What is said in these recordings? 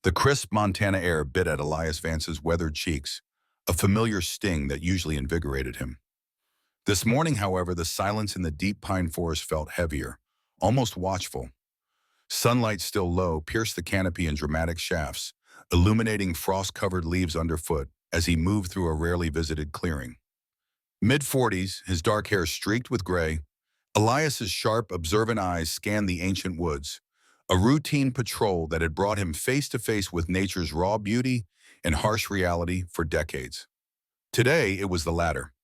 The crisp Montana air bit at Elias Vance's weathered cheeks, a familiar sting that usually invigorated him. This morning, however, the silence in the deep pine forest felt heavier, almost watchful. Sunlight still low pierced the canopy in dramatic shafts, illuminating frost-covered leaves underfoot as he moved through a rarely visited clearing. Mid-40s, his dark hair streaked with gray, Elias's sharp, observant eyes scanned the ancient woods, a routine patrol that had brought him face to face with nature's raw beauty and harsh reality for decades. Today, it was the latter.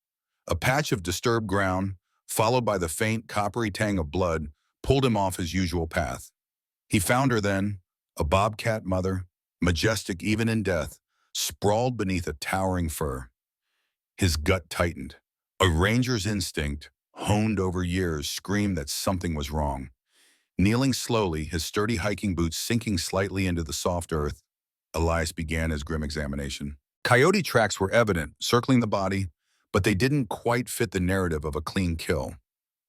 A patch of disturbed ground, followed by the faint, coppery tang of blood, pulled him off his usual path. He found her then, a bobcat mother, majestic even in death, sprawled beneath a towering fir. His gut tightened. A ranger's instinct, honed over years, screamed that something was wrong. Kneeling slowly, his sturdy hiking boots sinking slightly into the soft earth, Elias began his grim examination. Coyote tracks were evident, circling the body, but they didn't quite fit the narrative of a clean kill.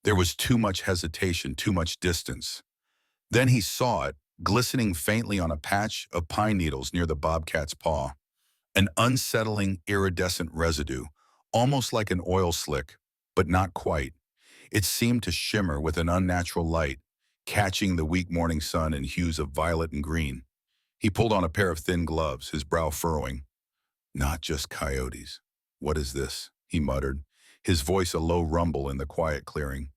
There was too much hesitation, too much distance. Then he saw it, glistening faintly on a patch of pine needles near the bobcat's paw. An unsettling, iridescent residue, almost like an oil slick, but not quite. It seemed to shimmer with an unnatural light, catching the weak morning sun in hues of violet and green. He pulled on a pair of thin gloves, his brow furrowing. "Not just coyotes. What is this?" he muttered, his voice a low rumble in the quiet clearing.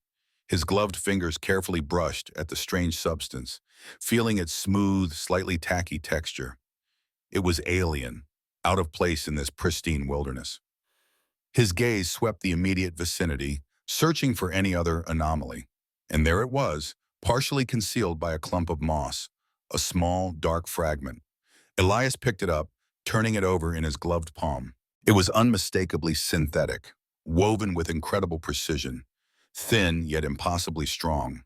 His gloved fingers carefully brushed at the strange substance, feeling its smooth, slightly tacky texture. It was alien, out of place in this pristine wilderness. His gaze swept the immediate vicinity, searching for any other anomaly. And there it was, partially concealed by a clump of moss, a small, dark fragment. Elias picked it up, turning it over in his gloved palm. It was unmistakably synthetic, woven with incredible precision, thin yet impossibly strong.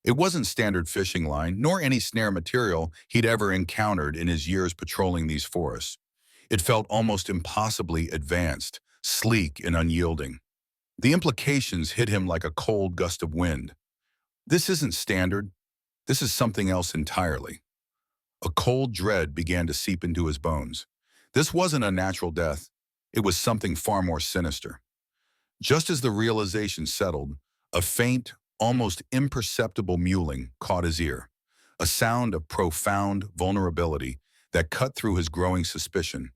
It wasn't standard fishing line, nor any snare material he'd ever encountered in his years patrolling these forests. It felt almost impossibly advanced, sleek and unyielding. The implications hit him like a cold gust of wind. This isn't standard. This is something else entirely. A cold dread began to seep into his bones. This wasn't a natural death. It was something far more sinister. Just as the realization settled, a faint, almost imperceptible mewling caught his ear, a sound of profound vulnerability that cut through his growing suspicion.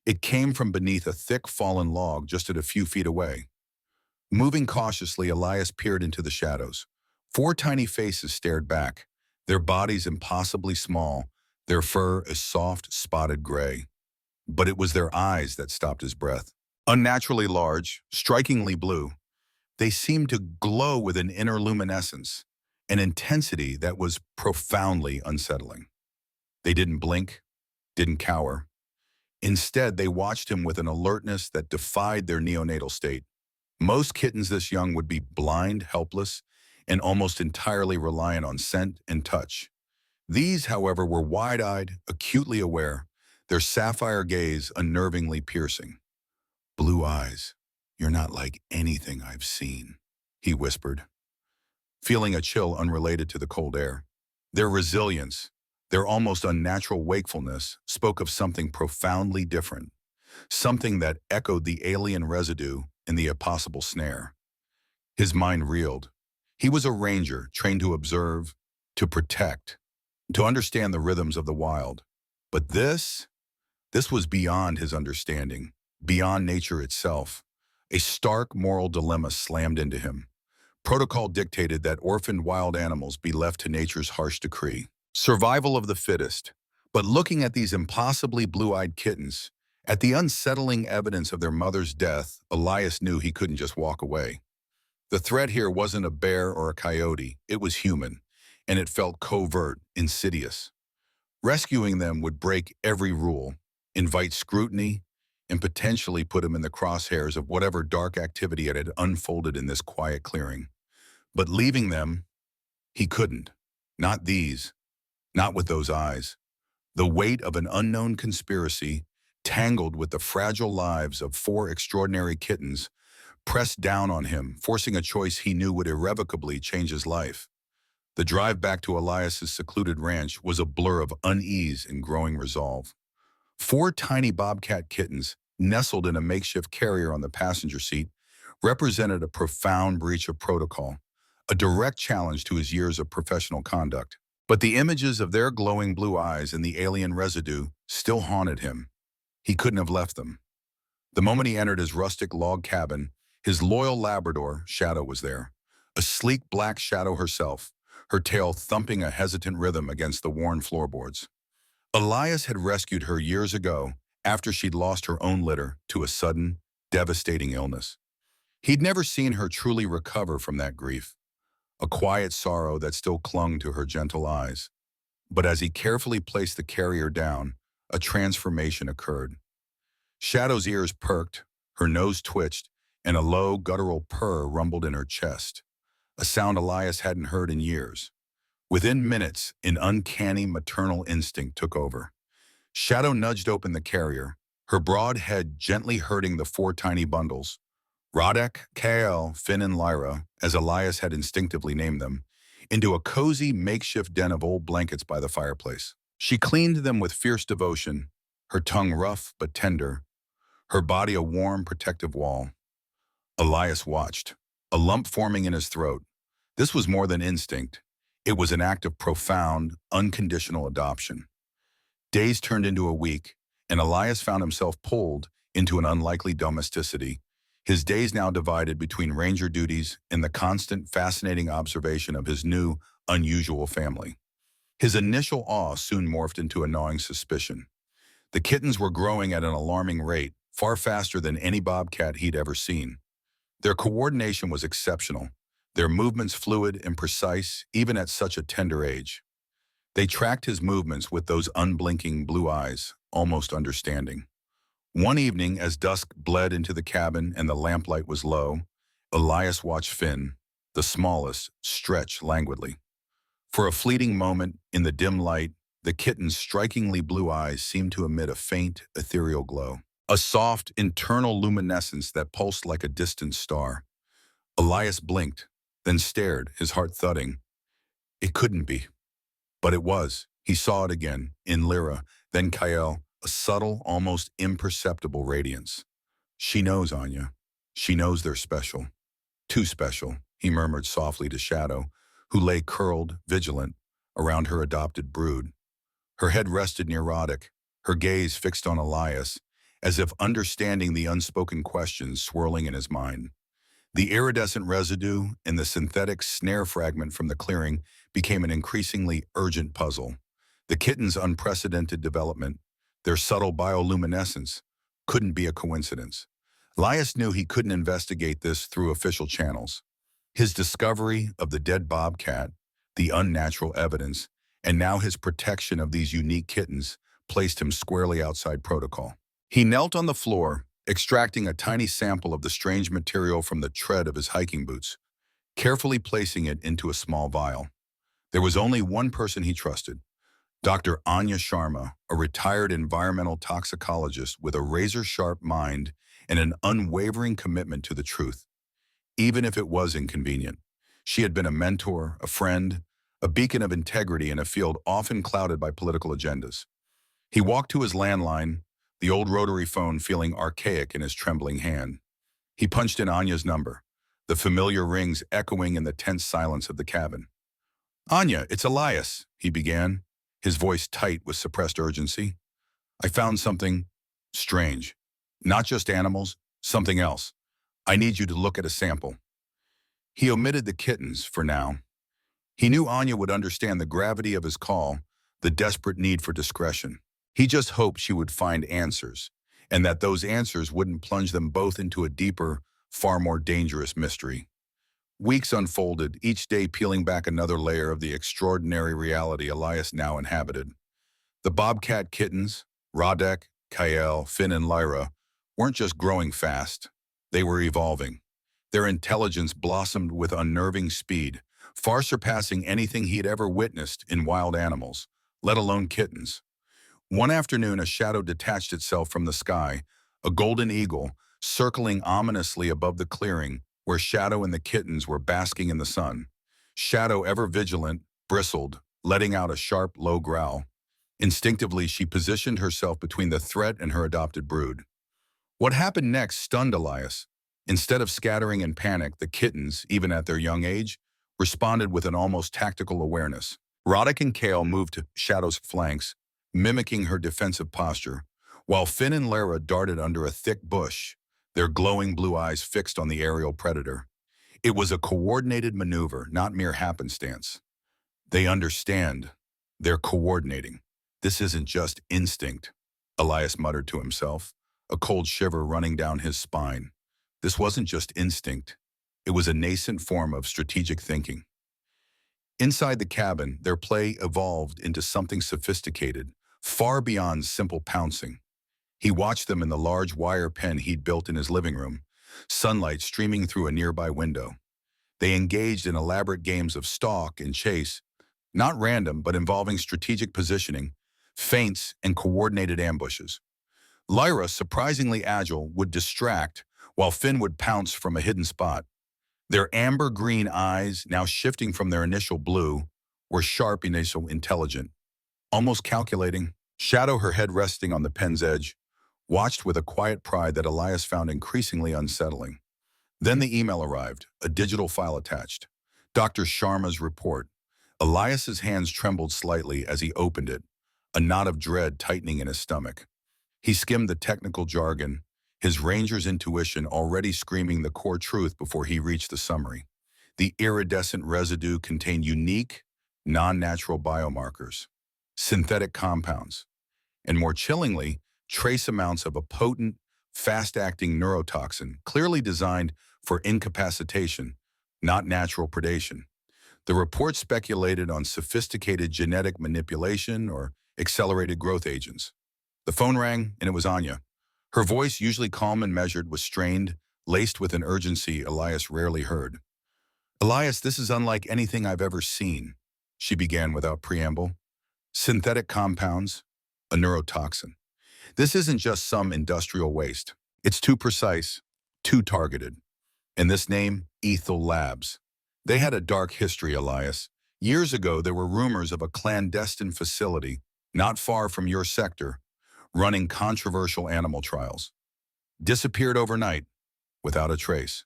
It came from beneath a thick fallen log just a few feet away. Moving cautiously, Elias peered into the shadows. 4 tiny faces stared back, their bodies impossibly small, their fur a soft, spotted gray. But it was their eyes that stopped his breath. Unnaturally large, strikingly blue, they seemed to glow with an inner luminescence, an intensity that was profoundly unsettling. They didn't blink, didn't cower. Instead, they watched him with an alertness that defied their neonatal state. Most kittens this young would be blind, helpless, and almost entirely reliant on scent and touch. These, however, were wide-eyed, acutely aware, their sapphire gaze unnervingly piercing. "Blue eyes, you're not like anything I've seen," he whispered, feeling a chill unrelated to the cold air. Their resilience, their almost unnatural wakefulness, spoke of something profoundly different, something that echoed the alien residue in the impossible snare. His mind reeled. He was a ranger, trained to observe, to protect, to understand the rhythms of the wild. But this was beyond his understanding, beyond nature itself. A stark moral dilemma slammed into him. Protocol dictated that orphaned wild animals be left to nature's harsh decree. Survival of the fittest. But looking at these impossibly blue-eyed kittens, at the unsettling evidence of their mother's death, Elias knew he couldn't just walk away. The threat here wasn't a bear or a coyote, it was human, and it felt covert, insidious. Rescuing them would break every rule, invite scrutiny, and potentially put him in the crosshairs of whatever dark activity it had unfolded in this quiet clearing. But leaving them, he couldn't. Not these. Not with those eyes. The weight of an unknown conspiracy, tangled with the fragile lives of 4 extraordinary kittens, pressed down on him, forcing a choice he knew would irrevocably change his life. The drive back to Elias's secluded ranch was a blur of unease and growing resolve. Four tiny bobcat kittens, nestled in a makeshift carrier on the passenger seat, represented a profound breach of protocol, a direct challenge to his years of professional conduct. But the images of their glowing blue eyes and the alien residue still haunted him. He couldn't have left them. The moment he entered his rustic log cabin, his loyal Labrador, Shadow, was there. A sleek black Shadow herself, her tail thumping a hesitant rhythm against the worn floorboards. Elias had rescued her years ago after she'd lost her own litter to a sudden, devastating illness. He'd never seen her truly recover from that grief, a quiet sorrow that still clung to her gentle eyes. But as he carefully placed the carrier down, a transformation occurred. Shadow's ears perked, her nose twitched, and a low, guttural purr rumbled in her chest, a sound Elias hadn't heard in years. Within minutes, an uncanny maternal instinct took over. Shadow nudged open the carrier, her broad head gently herding the four tiny bundles. Rodek, Kael, Finn, and Lyra, as Elias had instinctively named them, into a cozy makeshift den of old blankets by the fireplace. She cleaned them with fierce devotion, her tongue rough but tender, her body a warm, protective wall. Elias watched, a lump forming in his throat. This was more than instinct. It was an act of profound, unconditional adoption. Days turned into a week, and Elias found himself pulled into an unlikely domesticity, his days now divided between ranger duties and the constant, fascinating observation of his new, unusual family. His initial awe soon morphed into a gnawing suspicion. The kittens were growing at an alarming rate, far faster than any bobcat he'd ever seen. Their coordination was exceptional, their movements fluid and precise, even at such a tender age. They tracked his movements with those unblinking blue eyes, almost understanding. One evening, as dusk bled into the cabin and the lamplight was low, Elias watched Finn, the smallest, stretch languidly. For a fleeting moment, in the dim light, the kitten's strikingly blue eyes seemed to emit a faint, ethereal glow, a soft, internal luminescence that pulsed like a distant star. Elias blinked, then stared, his heart thudding. It couldn't be. But it was. He saw it again, in Lyra, then Kael, a subtle, almost imperceptible radiance. She knows, Anya. She knows they're special. Too special, he murmured softly to Shadow, who lay curled, vigilant, around her adopted brood. Her head rested near Roddick, her gaze fixed on Elias, as if understanding the unspoken questions swirling in his mind. The iridescent residue and the synthetic snare fragment from the clearing became an increasingly urgent puzzle. The kitten's unprecedented development, their subtle bioluminescence, couldn't be a coincidence. Elias knew he couldn't investigate this through official channels. His discovery of the dead bobcat, the unnatural evidence, and now his protection of these unique kittens placed him squarely outside protocol. He knelt on the floor, extracting a tiny sample of the strange material from the tread of his hiking boots, carefully placing it into a small vial. There was only one person he trusted, Dr. Anya Sharma, a retired environmental toxicologist with a razor-sharp mind and an unwavering commitment to the truth, even if it was inconvenient. She had been a mentor, a friend, a beacon of integrity in a field often clouded by political agendas. He walked to his landline, the old rotary phone feeling archaic in his trembling hand. He punched in Anya's number, the familiar rings echoing in the tense silence of the cabin. "Anya, it's Elias," he began, his voice tight with suppressed urgency. "I found something strange. Not just animals, something else. I need you to look at a sample." He omitted the kittens for now. He knew Anya would understand the gravity of his call, the desperate need for discretion. He just hoped she would find answers, and that those answers wouldn't plunge them both into a deeper, far more dangerous mystery. Weeks unfolded, each day peeling back another layer of the extraordinary reality Elias now inhabited. The Bobcat Kittens, Rodek, Kael, Finn, and Lyra, weren't just growing fast. They were evolving. Their intelligence blossomed with unnerving speed, far surpassing anything he had ever witnessed in wild animals, let alone kittens. One afternoon, a shadow detached itself from the sky, a golden eagle, circling ominously above the clearing where Shadow and the kittens were basking in the sun. Shadow, ever vigilant, bristled, letting out a sharp, low growl. Instinctively, she positioned herself between the threat and her adopted brood. What happened next stunned Elias. Instead of scattering in panic, the kittens, even at their young age, responded with an almost tactical awareness. Roddick and Kale moved to Shadow's flanks, mimicking her defensive posture, while Finn and Lara darted under a thick bush, their glowing blue eyes fixed on the aerial predator. It was a coordinated maneuver, not mere happenstance. They understand. They're coordinating. This isn't just instinct, Elias muttered to himself, a cold shiver running down his spine. This wasn't just instinct. It was a nascent form of strategic thinking. Inside the cabin, their play evolved into something sophisticated, far beyond simple pouncing. He watched them in the large wire pen he'd built in his living room, sunlight streaming through a nearby window. They engaged in elaborate games of stalk and chase, not random but involving strategic positioning, feints, and coordinated ambushes. Lyra, surprisingly agile, would distract, while Finn would pounce from a hidden spot. Their amber-green eyes, now shifting from their initial blue, were sharp, initial, intelligent, almost calculating. Shadow, her head resting on the pen's edge, watched with a quiet pride that Elias found increasingly unsettling. Then the email arrived, a digital file attached. Dr. Sharma's report. Elias's hands trembled slightly as he opened it, a knot of dread tightening in his stomach. He skimmed the technical jargon, his ranger's intuition already screaming the core truth before he reached the summary. The iridescent residue contained unique, non-natural biomarkers, synthetic compounds, and more chillingly, trace amounts of a potent, fast-acting neurotoxin clearly designed for incapacitation, not natural predation. The report speculated on sophisticated genetic manipulation or accelerated growth agents. The phone rang, and it was Anya. Her voice, usually calm and measured, was strained, laced with an urgency Elias rarely heard. "Elias, this is unlike anything I've ever seen," she began without preamble. "Synthetic compounds, a neurotoxin. This isn't just some industrial waste. It's too precise, too targeted. And this name, Ethel Labs. They had a dark history, Elias. Years ago, there were rumors of a clandestine facility, not far from your sector, running controversial animal trials. Disappeared overnight, without a trace.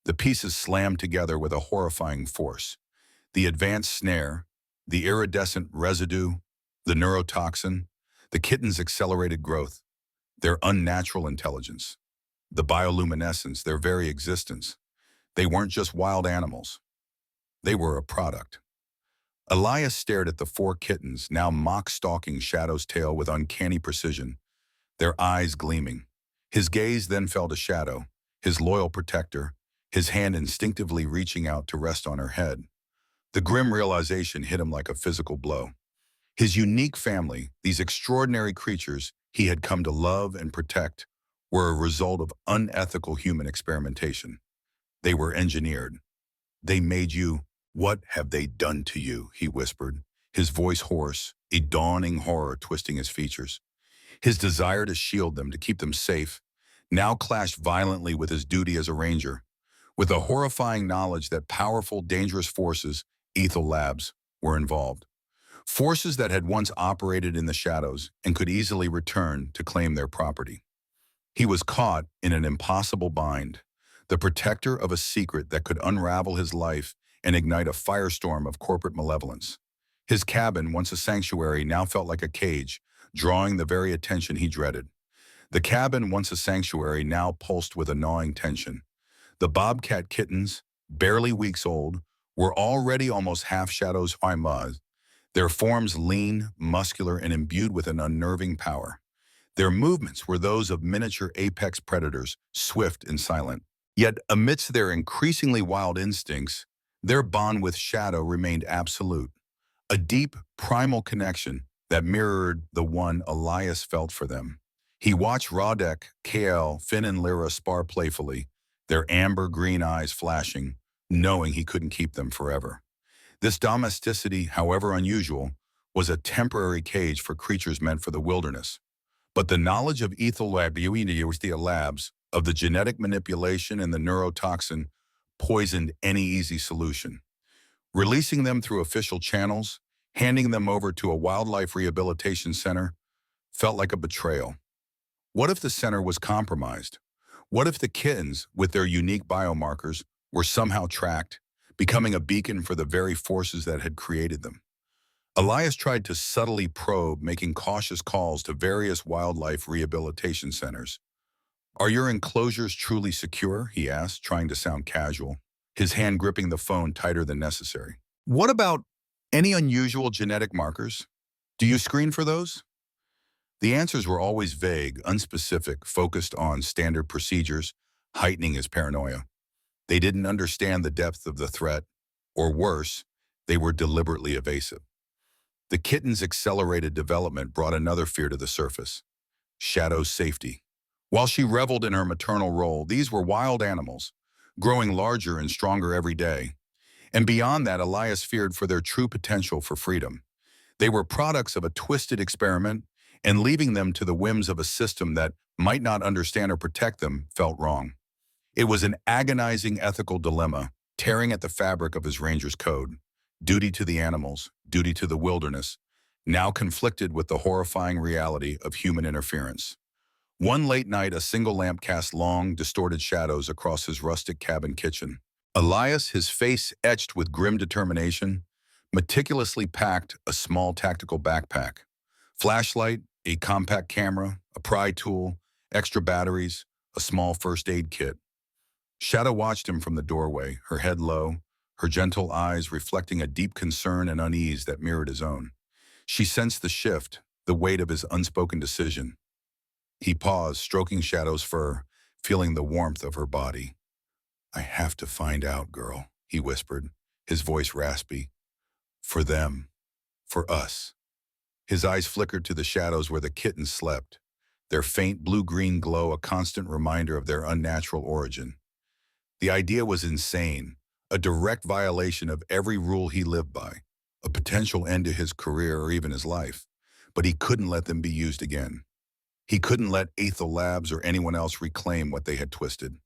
The pieces slammed together with a horrifying force. The advanced snare, the iridescent residue, the neurotoxin, the kitten's accelerated growth, their unnatural intelligence, the bioluminescence, their very existence. They weren't just wild animals. They were a product." Elias stared at the four kittens, now mock-stalking Shadow's tail with uncanny precision, their eyes gleaming. His gaze then fell to Shadow, his loyal protector, his hand instinctively reaching out to rest on her head. The grim realization hit him like a physical blow. His unique family, these extraordinary creatures he had come to love and protect, were a result of unethical human experimentation. They were engineered. "They made you. What have they done to you?" he whispered, his voice hoarse, a dawning horror twisting his features. His desire to shield them, to keep them safe, now clashed violently with his duty as a ranger, with the horrifying knowledge that powerful, dangerous forces, Ethel Labs, were involved. Forces that had once operated in the shadows and could easily return to claim their property. He was caught in an impossible bind, the protector of a secret that could unravel his life and ignite a firestorm of corporate malevolence. His cabin, once a sanctuary, now felt like a cage, drawing the very attention he dreaded. The cabin, once a sanctuary, now pulsed with a gnawing tension. The Bobcat Kittens, barely weeks old, were already almost half Shadow's Haimaz, their forms lean, muscular, and imbued with an unnerving power. Their movements were those of miniature apex predators, swift and silent. Yet amidst their increasingly wild instincts, their bond with Shadow remained absolute, a deep, primal connection that mirrored the one Elias felt for them. He watched Roddick, Kale, Finn, and Lyra spar playfully, their amber-green eyes flashing, knowing he couldn't keep them forever. This domesticity, however unusual, was a temporary cage for creatures meant for the wilderness. But the knowledge of Ethel Labs, of the genetic manipulation and the neurotoxin, poisoned any easy solution. Releasing them through official channels, handing them over to a wildlife rehabilitation center, felt like a betrayal. What if the center was compromised? What if the kittens, with their unique biomarkers, were somehow tracked, becoming a beacon for the very forces that had created them? Elias tried to subtly probe, making cautious calls to various wildlife rehabilitation centers. "Are your enclosures truly secure?" he asked, trying to sound casual, his hand gripping the phone tighter than necessary. "What about any unusual genetic markers? Do you screen for those?" The answers were always vague, unspecific, focused on standard procedures, heightening his paranoia. They didn't understand the depth of the threat, or worse, they were deliberately evasive. The kitten's accelerated development brought another fear to the surface: Shadow's safety. While she reveled in her maternal role, these were wild animals, growing larger and stronger every day. And beyond that, Elias feared for their true potential for freedom. They were products of a twisted experiment, and leaving them to the whims of a system that might not understand or protect them felt wrong. It was an agonizing ethical dilemma, tearing at the fabric of his ranger's code. Duty to the animals, duty to the wilderness, now conflicted with the horrifying reality of human interference. One late night, a single lamp cast long, distorted shadows across his rustic cabin kitchen. Elias, his face etched with grim determination, meticulously packed a small tactical backpack. Flashlight, a compact camera, a pry tool, extra batteries, a small first aid kit. Shadow watched him from the doorway, her head low, her gentle eyes reflecting a deep concern and unease that mirrored his own. She sensed the shift, the weight of his unspoken decision. He paused, stroking Shadow's fur, feeling the warmth of her body. "I have to find out, girl," he whispered, his voice raspy. "For them. For us." His eyes flickered to the shadows where the kittens slept, their faint blue-green glow a constant reminder of their unnatural origin. The idea was insane, a direct violation of every rule he lived by, a potential end to his career or even his life. But he couldn't let them be used again. He couldn't let Ethel Labs or anyone else reclaim what they had twisted.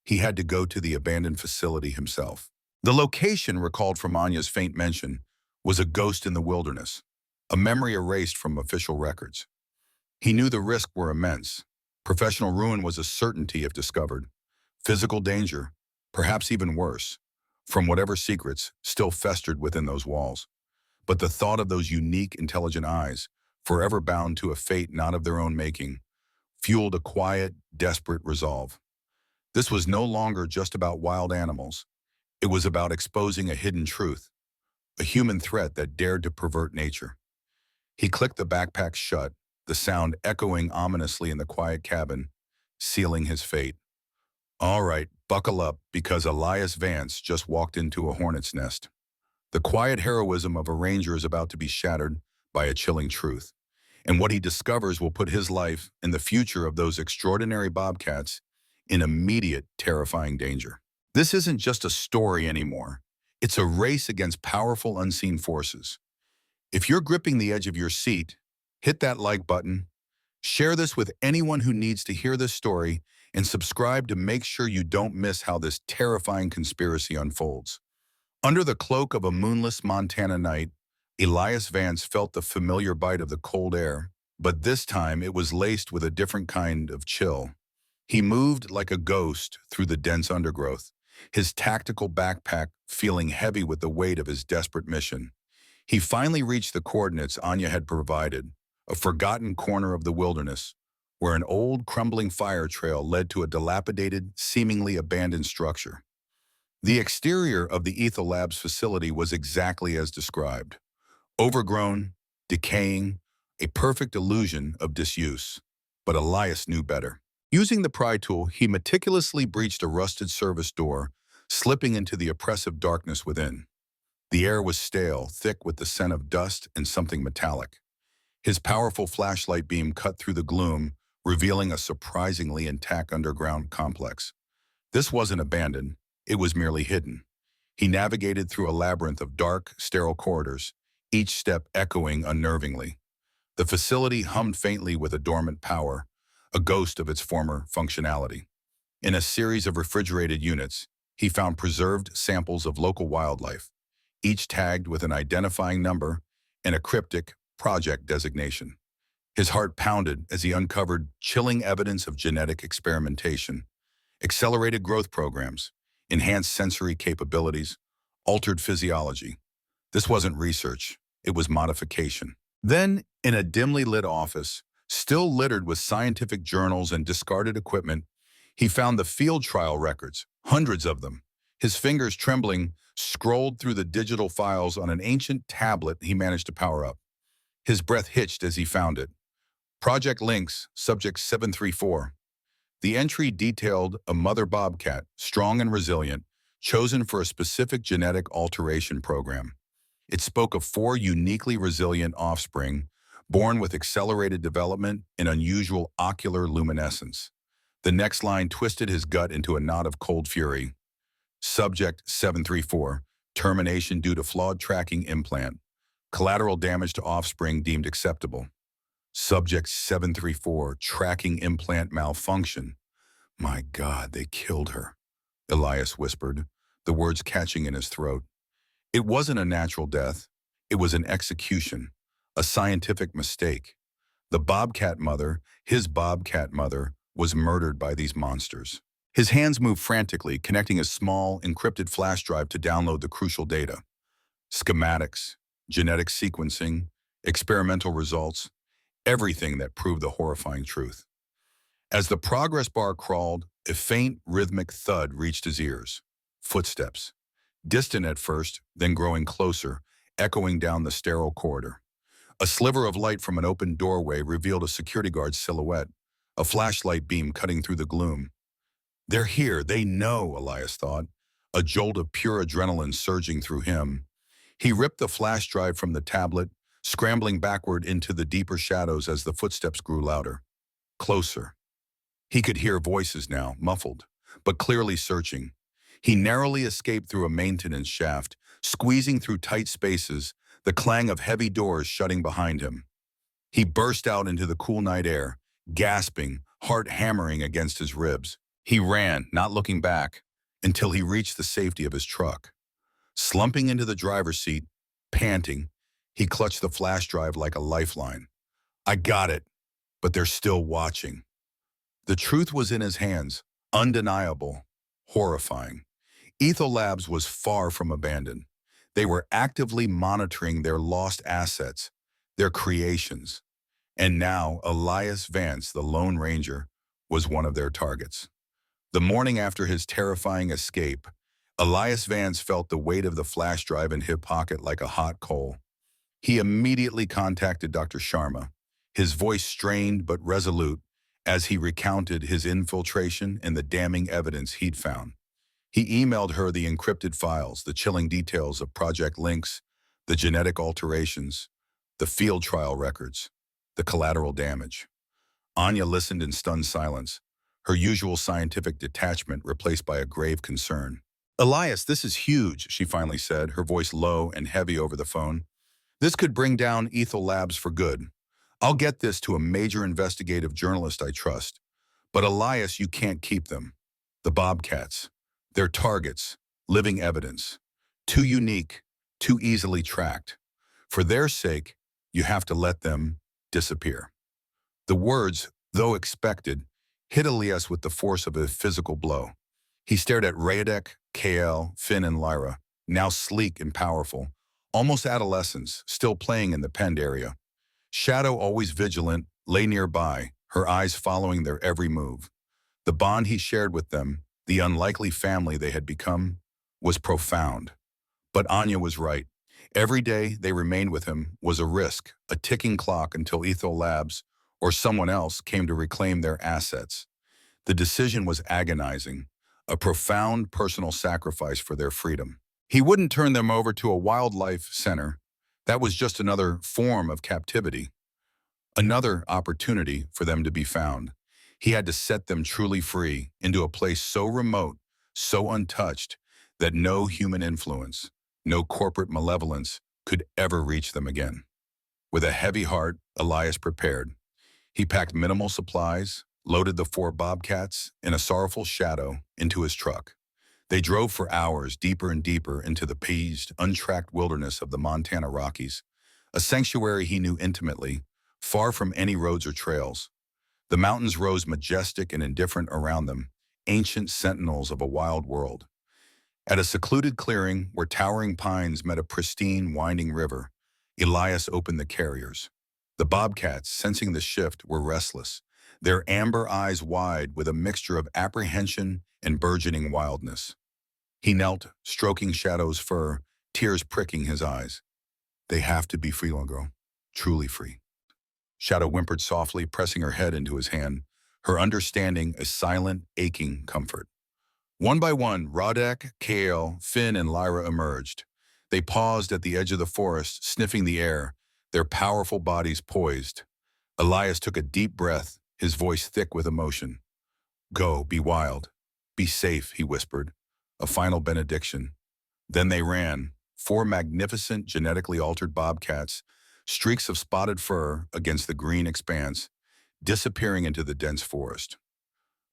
He had to go to the abandoned facility himself. The location, recalled from Anya's faint mention, was a ghost in the wilderness, a memory erased from official records. He knew the risks were immense. Professional ruin was a certainty if discovered. Physical danger, perhaps even worse, from whatever secrets still festered within those walls. But the thought of those unique, intelligent eyes, forever bound to a fate not of their own making, fueled a quiet, desperate resolve. This was no longer just about wild animals. It was about exposing a hidden truth, a human threat that dared to pervert nature. He clicked the backpack shut, the sound echoing ominously in the quiet cabin, sealing his fate. All right, buckle up, because Elias Vance just walked into a hornet's nest. The quiet heroism of a ranger is about to be shattered by a chilling truth. And what he discovers will put his life and the future of those extraordinary bobcats in immediate, terrifying danger. This isn't just a story anymore. It's a race against powerful, unseen forces. If you're gripping the edge of your seat, hit that like button, share this with anyone who needs to hear this story, and subscribe to make sure you don't miss how this terrifying conspiracy unfolds. Under the cloak of a moonless Montana night, Elias Vance felt the familiar bite of the cold air, but this time it was laced with a different kind of chill. He moved like a ghost through the dense undergrowth, his tactical backpack feeling heavy with the weight of his desperate mission. He finally reached the coordinates Anya had provided, a forgotten corner of the wilderness, where an old, crumbling fire trail led to a dilapidated, seemingly abandoned structure. The exterior of the Ethel Labs facility was exactly as described: overgrown, decaying, a perfect illusion of disuse. But Elias knew better. Using the pry tool, he meticulously breached a rusted service door, slipping into the oppressive darkness within. The air was stale, thick with the scent of dust and something metallic. His powerful flashlight beam cut through the gloom, revealing a surprisingly intact underground complex. This wasn't abandoned, it was merely hidden. He navigated through a labyrinth of dark, sterile corridors, each step echoing unnervingly. The facility hummed faintly with a dormant power, a ghost of its former functionality. In a series of refrigerated units, he found preserved samples of local wildlife, each tagged with an identifying number and a cryptic project designation. His heart pounded as he uncovered chilling evidence of genetic experimentation, accelerated growth programs, enhanced sensory capabilities, altered physiology. This wasn't research, it was modification. Then, in a dimly lit office, still littered with scientific journals and discarded equipment, he found the field trial records, hundreds of them. His fingers trembling, scrolled through the digital files on an ancient tablet he managed to power up. His breath hitched as he found it. Project Links, Subject 734. The entry detailed a mother bobcat, strong and resilient, chosen for a specific genetic alteration program. It spoke of 4 uniquely resilient offspring, born with accelerated development and unusual ocular luminescence. The next line twisted his gut into a knot of cold fury. Subject 734, termination due to flawed tracking implant. Collateral damage to offspring deemed acceptable. Subject 734, tracking implant malfunction. My God, they killed her, Elias whispered, the words catching in his throat. It wasn't a natural death. It was an execution, a scientific mistake. The bobcat mother, his bobcat mother, was murdered by these monsters. His hands moved frantically, connecting a small, encrypted flash drive to download the crucial data. Schematics, genetic sequencing, experimental results, everything that proved the horrifying truth. As the progress bar crawled, a faint, rhythmic thud reached his ears. Footsteps. Distant at first, then growing closer, echoing down the sterile corridor. A sliver of light from an open doorway revealed a security guard's silhouette, a flashlight beam cutting through the gloom. They're here, they know, Elias thought, a jolt of pure adrenaline surging through him. He ripped the flash drive from the tablet, scrambling backward into the deeper shadows as the footsteps grew louder. Closer. He could hear voices now, muffled, but clearly searching. He narrowly escaped through a maintenance shaft, squeezing through tight spaces, the clang of heavy doors shutting behind him. He burst out into the cool night air, gasping, heart hammering against his ribs. He ran, not looking back, until he reached the safety of his truck. Slumping into the driver's seat, panting, he clutched the flash drive like a lifeline. I got it, but they're still watching. The truth was in his hands, undeniable, horrifying. Etho Labs was far from abandoned. They were actively monitoring their lost assets, their creations. And now Elias Vance, the Lone Ranger, was one of their targets. The morning after his terrifying escape, Elias Vance felt the weight of the flash drive in his pocket like a hot coal. He immediately contacted Dr. Sharma, his voice strained but resolute as he recounted his infiltration and the damning evidence he'd found. He emailed her the encrypted files, the chilling details of Project Links, the genetic alterations, the field trial records, the collateral damage. Anya listened in stunned silence, her usual scientific detachment replaced by a grave concern. Elias, this is huge, she finally said, her voice low and heavy over the phone. This could bring down Etho Labs for good. I'll get this to a major investigative journalist I trust. But Elias, you can't keep them. The Bobcats. They're targets, living evidence. Too unique, too easily tracked. For their sake, you have to let them disappear. The words, though expected, hit Elias with the force of a physical blow. He stared at Radek, KL, Finn, and Lyra, now sleek and powerful, almost adolescents, still playing in the penned area. Shadow, always vigilant, lay nearby, her eyes following their every move. The bond he shared with them, the unlikely family they had become, was profound. But Anya was right. Every day they remained with him was a risk, a ticking clock until Etho Labs or someone else came to reclaim their assets. The decision was agonizing, a profound personal sacrifice for their freedom. He wouldn't turn them over to a wildlife center. That was just another form of captivity, another opportunity for them to be found. He had to set them truly free into a place so remote, so untouched, that no human influence, no corporate malevolence could ever reach them again. With a heavy heart, Elias prepared. He packed minimal supplies, loaded the 4 Bobcats in a sorrowful shadow into his truck. They drove for hours deeper and deeper into the paved, untracked wilderness of the Montana Rockies, a sanctuary he knew intimately, far from any roads or trails. The mountains rose majestic and indifferent around them, ancient sentinels of a wild world. At a secluded clearing where towering pines met a pristine, winding river, Elias opened the carriers. The bobcats, sensing the shift, were restless, their amber eyes wide with a mixture of apprehension and burgeoning wildness. He knelt, stroking Shadow's fur, tears pricking his eyes. They have to be free, little girl. Truly free. Shadow whimpered softly, pressing her head into his hand, her understanding a silent, aching comfort. One by one, Rodek, Kale, Finn, and Lyra emerged. They paused at the edge of the forest, sniffing the air, their powerful bodies poised. Elias took a deep breath, his voice thick with emotion. Go, be wild. Be safe, he whispered, a final benediction. Then they ran, four magnificent, genetically altered bobcats, streaks of spotted fur against the green expanse, disappearing into the dense forest.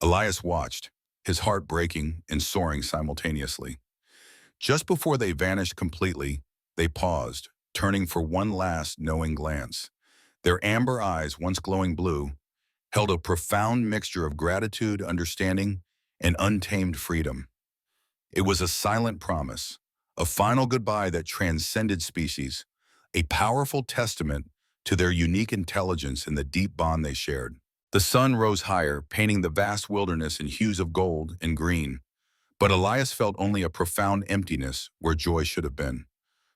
Elias watched, his heart breaking and soaring simultaneously. Just before they vanished completely, they paused, turning for one last knowing glance. Their amber eyes, once glowing blue, held a profound mixture of gratitude, understanding, and untamed freedom. It was a silent promise, a final goodbye that transcended species, a powerful testament to their unique intelligence and the deep bond they shared. The sun rose higher, painting the vast wilderness in hues of gold and green, but Elias felt only a profound emptiness where joy should have been.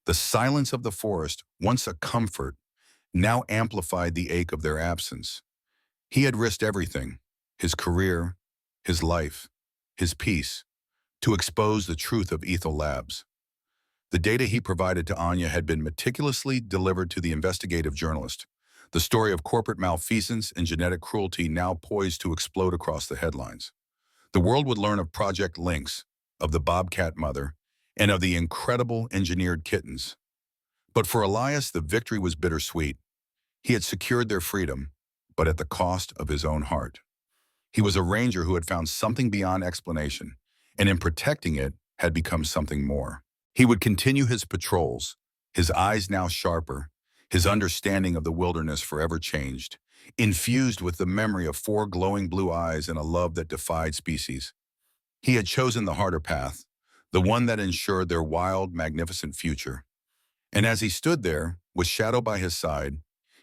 The silence of the forest, once a comfort, now amplified the ache of their absence. He had risked everything, his career, his life, his peace, to expose the truth of Ethel Labs. The data he provided to Anya had been meticulously delivered to the investigative journalist, the story of corporate malfeasance and genetic cruelty now poised to explode across the headlines. The world would learn of Project Lynx, of the Bobcat mother, and of the incredible engineered kittens. But for Elias, the victory was bittersweet. He had secured their freedom, but at the cost of his own heart. He was a ranger who had found something beyond explanation, and in protecting it, had become something more. He would continue his patrols, his eyes now sharper, his understanding of the wilderness forever changed, infused with the memory of four glowing blue eyes and a love that defied species. He had chosen the harder path, the one that ensured their wild, magnificent future. And as he stood there, with Shadow by his side,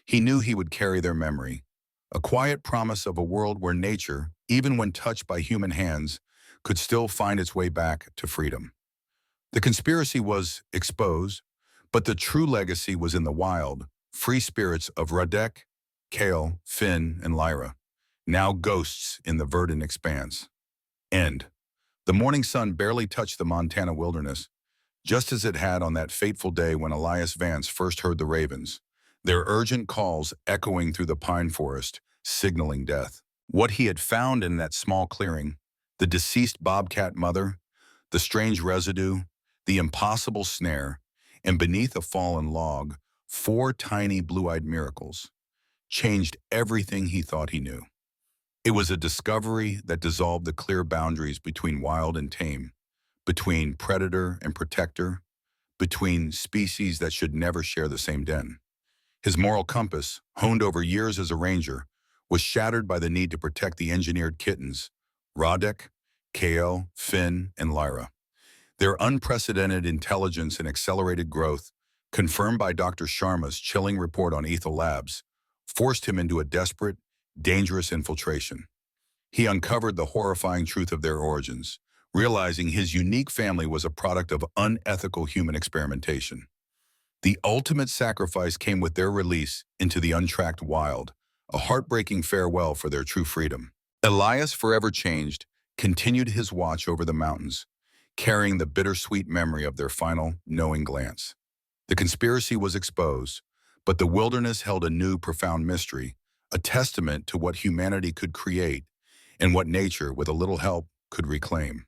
he knew he would carry their memory, a quiet promise of a world where nature, even when touched by human hands, could still find its way back to freedom. The conspiracy was exposed, but the true legacy was in the wild, free spirits of Radek, Kale, Finn, and Lyra, now ghosts in the verdant expanse. End. The morning sun barely touched the Montana wilderness, just as it had on that fateful day when Elias Vance first heard the ravens, their urgent calls echoing through the pine forest, signaling death. What he had found in that small clearing, the deceased bobcat mother, the strange residue, the impossible snare, and beneath a fallen log, four tiny blue-eyed miracles, changed everything he thought he knew. It was a discovery that dissolved the clear boundaries between wild and tame, between predator and protector, between species that should never share the same den. His moral compass, honed over years as a ranger, was shattered by the need to protect the engineered kittens, Rodek, Kale, Finn, and Lyra. Their unprecedented intelligence and accelerated growth, confirmed by Dr. Sharma's chilling report on Ethel Labs, forced him into a desperate, dangerous infiltration. He uncovered the horrifying truth of their origins, realizing his unique family was a product of unethical human experimentation. The ultimate sacrifice came with their release into the untracked wild, a heartbreaking farewell for their true freedom. Elias, forever changed, continued his watch over the mountains, carrying the bittersweet memory of their final, knowing glance. The conspiracy was exposed, but the wilderness held a new, profound mystery, a testament to what humanity could create and what nature, with a little help, could reclaim.